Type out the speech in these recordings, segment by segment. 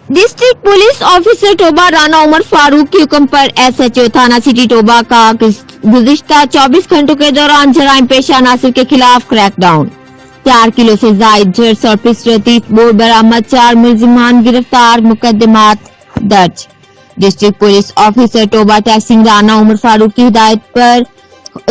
District police officer Toba Rana Umar Farooq के हुक्म पर SHO थाना सिटी टोबा का गुज़िश्ता 24 घंटों के दौरान जराइम पेशा नासिर के खिलाफ क्रैकडाउन। 4 किलो से जायद ड्रग्स और पिस्टल 30 बोर बरामद, 4 मुलजिमान गिरफ्तार, मुकदमात दर्ज। District police officer Toba Tek Singh Rana Umar Farooq की हिदायत पर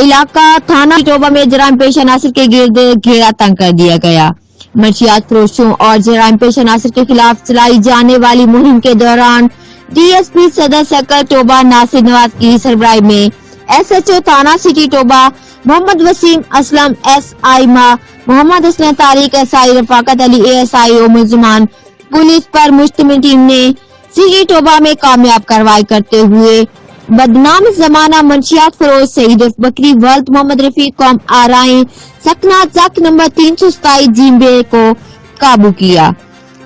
इलाका थाना टोबा में जराइम पेशा नासिर के गिर्द घेरा तंग कर दिया गया। मंशियात फरोशों और जराइम पेशा नासिर के खिलाफ चलाई जाने वाली मुहिम के दौरान DSP सदर सर्कल टोबा नासिर नवाज की सरबराही में SHO थाना city Toba Mohammad Waseem Aslam SI Mohammad Hassan Tariq SI Rafaqat Ali ASI और मुलजिमान पुलिस पर मुश्तमिल टीम ने सिटी टोबा में कामयाब कार्रवाई करते हुए बदनाम जमाना मंशियात फरोश सईद उर्फ बकरी वल्द मोहम्मद रफीक कौम आराई सकना जक नंबर 327 जिम्बे को काबू किया,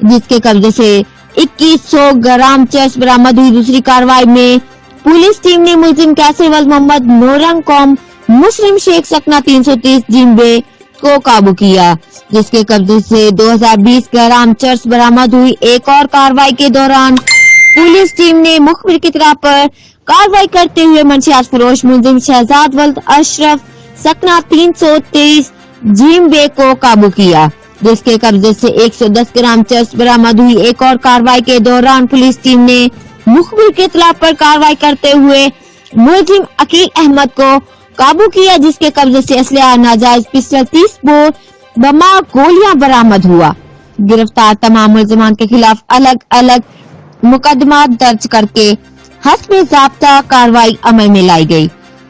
जिसके कब्जे से 2100 ग्राम चरस बरामद हुई। दूसरी कार्रवाई में पुलिस टीम ने मुलजिम कैसर वल्द मोहम्मद नूरंग कौम मुस्लिम शेख सकना 330 जिम्बे को काबू किया, जिसके कब्जे से 2020 ग्राम चरस बरामद हुई। एक और कार्रवाई के दौरान पुलिस टीम ने मुखबिर की इत्तला पर कार्रवाई करते हुए मंशियात फरोश मुलजिम शहजाद वल्द अशरफ सकना 323 जिम्बे को काबू किया, जिसके कब्जे से 110 ग्राम चरस बरामद हुई। एक और कार्रवाई के दौरान पुलिस टीम ने मुखबिर की इत्तला पर कार्रवाई करते हुए मुलजिम अकील अहमद को काबू किया, जिसके कब्जे से असलहा नाजायज पिस्टल 30 बोर बमा गोलियां बरामद हुआ। गिरफ्तार तमाम मुलजिमान के खिलाफ अलग अलग मुकदमात दर्ज करके हस्बे ज़ाब्ता कार्रवाई अमल में लाई गई।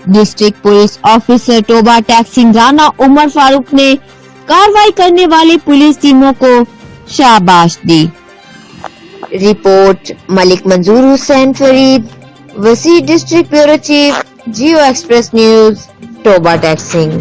District police officer Toba Tek Singh Rana Umar Farooq ने कार्रवाई करने वाली पुलिस टीमों को शाबाश दी। रिपोर्ट मलिक मंजूर हुसैन फरीद, वसी डिस्ट्रिक्ट ब्यूरो चीफ, जियो एक्सप्रेस न्यूज, टोबा टैक्सिंग।